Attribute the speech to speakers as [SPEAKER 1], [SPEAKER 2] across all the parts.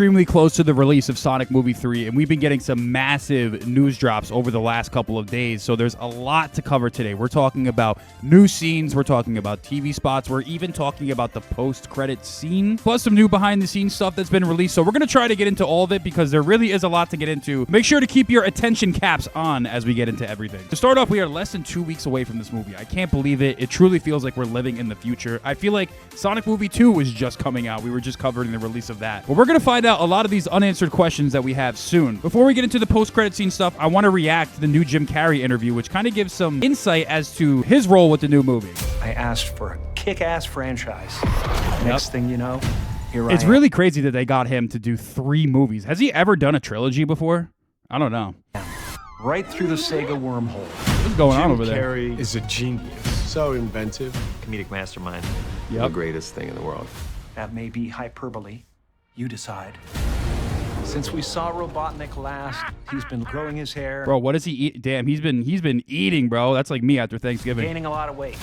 [SPEAKER 1] extremely close to the release of Sonic Movie 3, and we've been getting some massive news drops over the last couple of days, so there's a lot to cover today. We're talking about new scenes, we're talking about TV spots, we're even talking about the post-credit scene, plus some new behind-the-scenes stuff that's been released, so we're going to try to get into all of it because there really is a lot to get into. Make sure to keep your attention caps on as we get into everything. To start off, we are less than 2 weeks away from this movie. I can't believe it. It truly feels like we're living in the future. I feel like Sonic Movie 2 was just coming out. We were just covering the release of that. But we're going to find out a lot of these unanswered questions that we have soon. Before we get into the post-credit scene stuff, I want to react to the new Jim Carrey interview, which kind of gives some insight as to his role with the new movie.
[SPEAKER 2] I asked for a kick-ass franchise. Next thing you know, here I am.
[SPEAKER 1] It's really crazy that they got him to do 3 movies. Has he ever done a trilogy before? I don't know.
[SPEAKER 2] Right through the Sega wormhole.
[SPEAKER 1] What's going on over there?
[SPEAKER 3] Carrey is a genius. So inventive.
[SPEAKER 4] Comedic mastermind.
[SPEAKER 1] Yep.
[SPEAKER 4] The greatest thing in the world.
[SPEAKER 2] That may be hyperbole. You decide. Since we saw Robotnik last, he's been growing his hair.
[SPEAKER 1] Bro, what does he eat? Damn, he's been eating, bro. That's like me after Thanksgiving.
[SPEAKER 2] Gaining a lot of weight.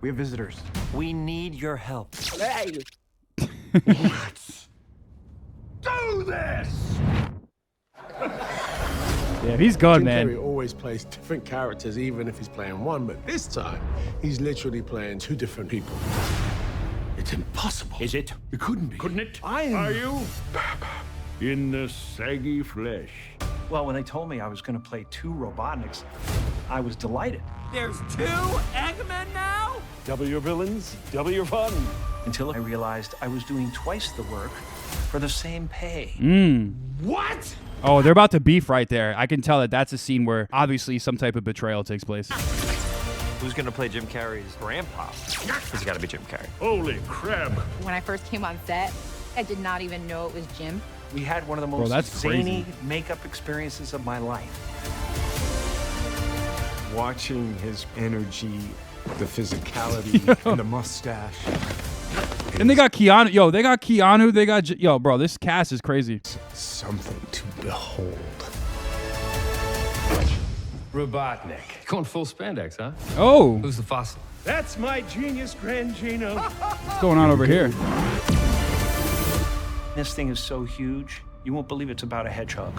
[SPEAKER 3] We have visitors.
[SPEAKER 4] We need your help.
[SPEAKER 3] Let's do this!
[SPEAKER 1] Yeah, he's gone,
[SPEAKER 5] Jim
[SPEAKER 1] man.
[SPEAKER 5] Carrey always plays different characters, even if he's playing one, but this time, he's literally playing 2 different people. It's impossible.
[SPEAKER 6] Is it?
[SPEAKER 5] It couldn't be.
[SPEAKER 6] Couldn't it?
[SPEAKER 5] I am...
[SPEAKER 6] Are you? In the saggy flesh.
[SPEAKER 2] Well, when they told me I was going to play 2 Robotniks, I was delighted.
[SPEAKER 7] There's 2 Eggmen now?
[SPEAKER 6] Double your villains, double your fun.
[SPEAKER 2] Until I realized I was doing twice the work for the same pay.
[SPEAKER 6] What?
[SPEAKER 1] Oh, they're about to beef right there. I can tell that that's a scene where obviously some type of betrayal takes place.
[SPEAKER 4] Who's gonna play Jim Carrey's grandpa? It's gotta be Jim Carrey.
[SPEAKER 6] Holy crap.
[SPEAKER 8] When I first came on set, I did not even know it was Jim.
[SPEAKER 2] We had one of the
[SPEAKER 1] Bro,
[SPEAKER 2] most
[SPEAKER 1] that's
[SPEAKER 2] zany
[SPEAKER 1] crazy.
[SPEAKER 2] makeup experiences of my life.
[SPEAKER 3] Watching his energy, the physicality, and the mustache.
[SPEAKER 1] And they got Keanu. Yo, they got Keanu. They got... Yo, bro, this cast is crazy.
[SPEAKER 3] Something to behold.
[SPEAKER 9] Robotnik. Going full spandex, huh?
[SPEAKER 1] Oh,
[SPEAKER 9] Who's the fossil?
[SPEAKER 6] That's my genius, Grand Gino.
[SPEAKER 1] what's going on over here?
[SPEAKER 2] This thing is so huge, you won't believe it's about a hedgehog.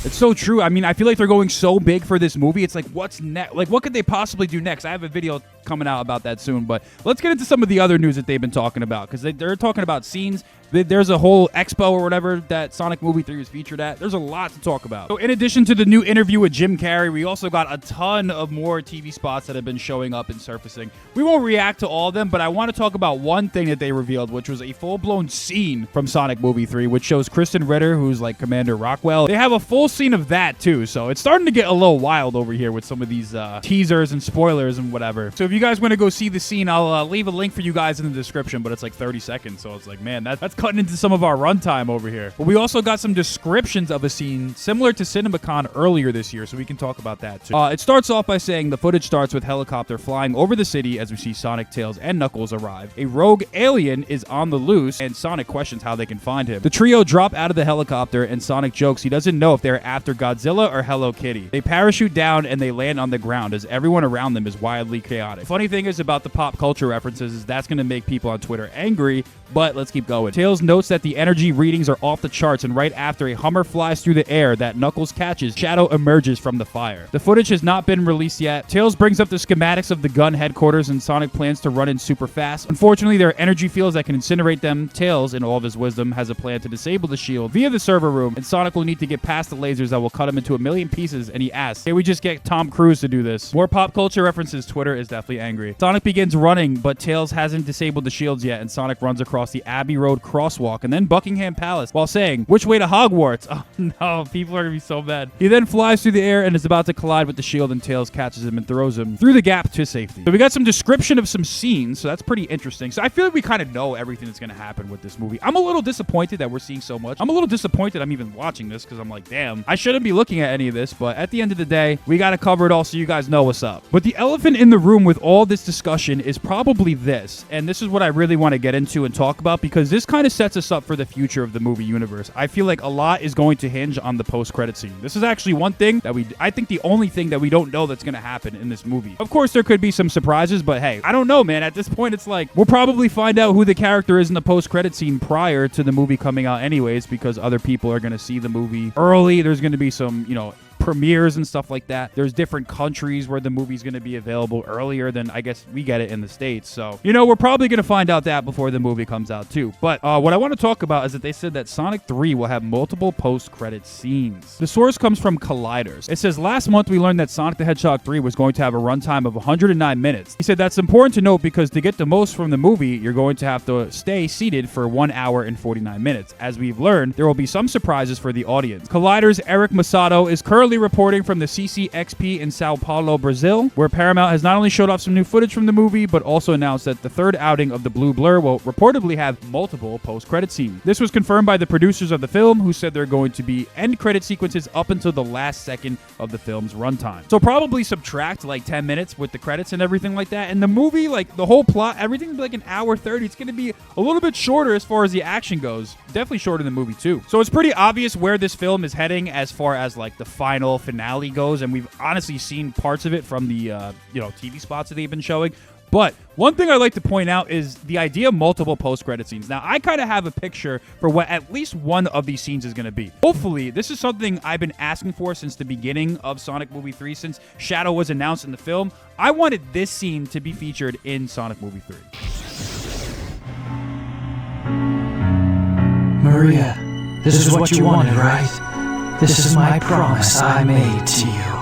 [SPEAKER 1] It's so true. I mean, I feel like they're going so big for this movie. It's like, what's next? Like, what could they possibly do next? I have a video coming out about that soon, but let's get into some of the other news that they've been talking about, because they're talking about scenes. There's a whole expo or whatever that Sonic Movie 3 is featured at. There's a lot to talk about. So in addition to the new interview with Jim Carrey, we also got a ton of more TV spots that have been showing up and surfacing. We won't react to all of them, but I want to talk about one thing that they revealed, which was a full-blown scene from Sonic Movie 3, which shows Kristen Ritter, who's like Commander Rockwell. They have a full scene of that too, so it's starting to get a little wild over here with some of these teasers and spoilers and whatever. So if you guys want to go see the scene, I'll leave a link for you guys in the description, but it's like 30 seconds, so it's like, man, that's cutting into some of our runtime over here. But we also got some descriptions of a scene similar to CinemaCon earlier this year, so we can talk about that too. It starts off by saying the footage starts with helicopter flying over the city as we see Sonic, Tails, and Knuckles arrive. A rogue alien is on the loose, and Sonic questions how they can find him. The trio drop out of the helicopter, and Sonic jokes he doesn't know if they're after Godzilla or Hello Kitty. They parachute down, and they land on the ground as everyone around them is wildly chaotic. Funny thing is about the pop culture references is that's going to make people on Twitter angry, but let's keep going. Tails notes that the energy readings are off the charts, and right after a Hummer flies through the air that Knuckles catches, Shadow emerges from the fire. The footage has not been released yet. Tails brings up the schematics of the gun headquarters, and Sonic plans to run in super fast. Unfortunately, there are energy fields that can incinerate them. Tails, in all of his wisdom, has a plan to disable the shield via the server room, and Sonic will need to get past the lasers that will cut him into a million pieces, and he asks, can we just get Tom Cruise to do this? More pop culture references. Twitter is definitely angry. Sonic begins running, but Tails hasn't disabled the shields yet, and Sonic runs across the Abbey Road crosswalk and then Buckingham Palace while saying, which way to Hogwarts? Oh no, people are gonna be so mad. He then flies through the air and is about to collide with the shield, and Tails catches him and throws him through the gap to safety. So we got some description of some scenes, so that's pretty interesting. So I feel like we kind of know everything that's gonna happen with this movie. I'm a little disappointed that we're seeing so much. I'm a little disappointed I'm even watching this because I'm like, damn, I shouldn't be looking at any of this, but at the end of the day, we gotta cover it all so you guys know what's up. But the elephant in the room with all this discussion is probably this, and this is what I really want to get into and talk about, because this kind of sets us up for the future of the movie universe. I feel like a lot is going to hinge on the post-credit scene. This is actually one thing that I think the only thing that we don't know that's going to happen in this movie. Of course, there could be some surprises, but hey, I don't know, man. At this point, it's like, we'll probably find out who the character is in the post-credit scene prior to the movie coming out anyways, because other people are going to see the movie early. There's going to be some, premieres and stuff like that. There's different countries where the movie's going to be available earlier than I guess we get it in the States. So, we're probably going to find out that before the movie comes out too. But what I want to talk about is that they said that Sonic 3 will have multiple post-credit scenes. The source comes from Colliders. It says, last month we learned that Sonic the Hedgehog 3 was going to have a runtime of 109 minutes. He said that's important to note because to get the most from the movie, you're going to have to stay seated for 1 hour and 49 minutes. As we've learned, there will be some surprises for the audience. Colliders' Eric Masato is currently reporting from the CCXP in Sao Paulo, Brazil, where Paramount has not only showed off some new footage from the movie, but also announced that the third outing of the Blue Blur will reportedly have multiple post-credit scenes. This was confirmed by the producers of the film, who said there are going to be end credit sequences up until the last second of the film's runtime. So probably subtract like 10 minutes with the credits and everything like that. And the movie, like the whole plot, everything's like an hour 30. It's going to be a little bit shorter as far as the action goes. Definitely shorter than the movie too. So it's pretty obvious where this film is heading as far as like the final finale goes, and we've honestly seen parts of it from the TV spots that they've been showing. But one thing I'd like to point out is the idea of multiple post-credit scenes. Now, I kind of have a picture for what at least one of these scenes is going to be. Hopefully, this is something I've been asking for since the beginning of Sonic Movie 3, since Shadow was announced in the film. I wanted this scene to be featured in Sonic Movie 3.
[SPEAKER 10] Maria, this is what you wanted, right? This is my promise I made to you.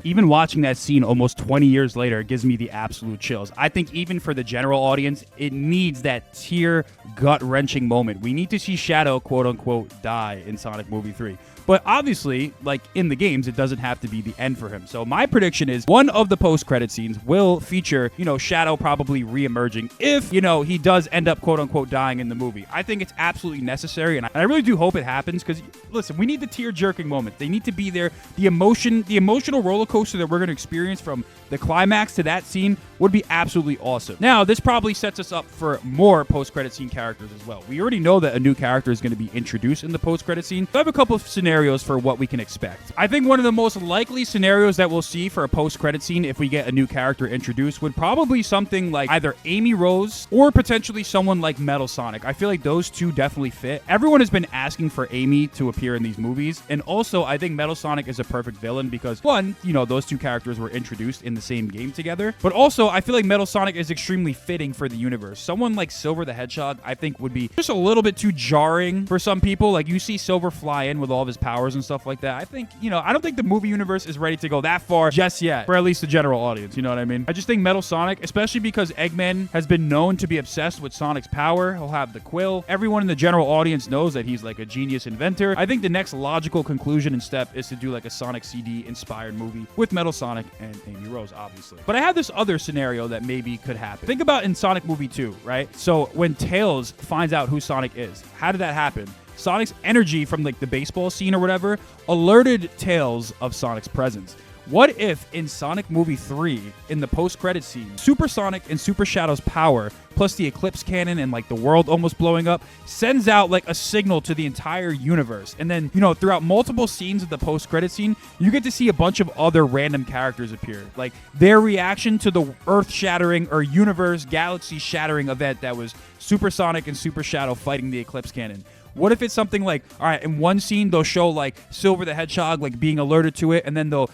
[SPEAKER 1] Even watching that scene almost 20 years later gives me the absolute chills. I think even for the general audience, it needs that tear gut-wrenching moment. We need to see Shadow, quote-unquote, die in Sonic Movie 3. But obviously, like in the games, it doesn't have to be the end for him. So my prediction is one of the post-credit scenes will feature, Shadow probably re-emerging if, he does end up, quote-unquote, dying in the movie. I think it's absolutely necessary, and I really do hope it happens because, listen, we need the tear-jerking moment. They need to be there. The emotional roller coaster that we're going to experience from the climax to that scene would be absolutely awesome. Now, this probably sets us up for more post-credit scene characters as well. We already know that a new character is going to be introduced in the post-credit scene. So I have a couple of scenarios for what we can expect. I think one of the most likely scenarios that we'll see for a post-credit scene if we get a new character introduced would probably something like either Amy Rose or potentially someone like Metal Sonic. I feel like those two definitely fit. Everyone has been asking for Amy to appear in these movies, and also I think Metal Sonic is a perfect villain because one, those two characters were introduced in the same game together, but also I feel like Metal Sonic is extremely fitting for the universe. Someone like Silver the Hedgehog I think would be just a little bit too jarring for some people. Like you see Silver fly in with all of his powers and stuff like that. I think, I don't think the movie universe is ready to go that far just yet for at least the general audience, you know what I mean? I just think Metal Sonic, especially because Eggman has been known to be obsessed with Sonic's power. He'll have the quill. Everyone in the general audience knows that he's like a genius inventor. I think the next logical conclusion and step is to do like a Sonic CD inspired movie with Metal Sonic and Amy Rose, obviously. But I have this other scenario that maybe could happen. Think about in Sonic Movie 2, right? So when Tails finds out who Sonic is, how did that happen? Sonic's energy from like the baseball scene or whatever alerted Tails of Sonic's presence. What if in Sonic Movie 3, in the post-credit scene, Super Sonic and Super Shadow's power, plus the Eclipse Cannon and like the world almost blowing up, sends out like a signal to the entire universe. And then, throughout multiple scenes of the post-credit scene, you get to see a bunch of other random characters appear. Like their reaction to the earth-shattering or universe, galaxy-shattering event that was Super Sonic and Super Shadow fighting the Eclipse Cannon. What if it's something like, all right, in one scene, they'll show like Silver the Hedgehog like being alerted to it, and then they'll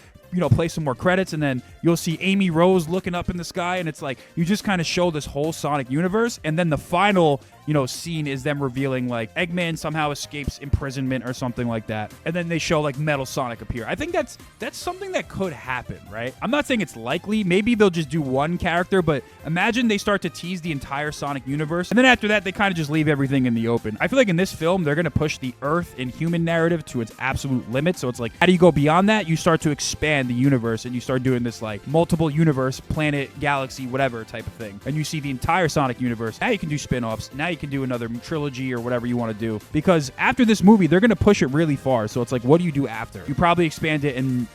[SPEAKER 1] play some more credits, and then you'll see Amy Rose looking up in the sky, and it's like you just kind of show this whole Sonic universe, and then the final scene is them revealing like Eggman somehow escapes imprisonment or something like that, and then they show like Metal Sonic appear. I think that's something that could happen, right? I'm not saying it's likely. Maybe they'll just do one character, but imagine they start to tease the entire Sonic universe, and then after that they kind of just leave everything in the open. I feel like in this film they're gonna push the Earth and human narrative to its absolute limit. So it's like, how do you go beyond that? You start to expand the universe, and you start doing this like multiple universe, planet, galaxy, whatever type of thing, and you see the entire Sonic universe. Now you can do spin-offs. Now you can do another trilogy or whatever you want to do, because after this movie they're going to push it really far. So it's like, what do you do after? You probably expand it and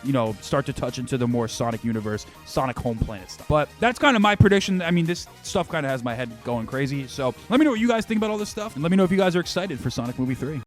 [SPEAKER 1] start to touch into the more Sonic universe, Sonic home planet stuff. But that's kind of my prediction. I mean, this stuff kind of has my head going crazy. So let me know what you guys think about all this stuff, and let me know if you guys are excited for Sonic Movie 3.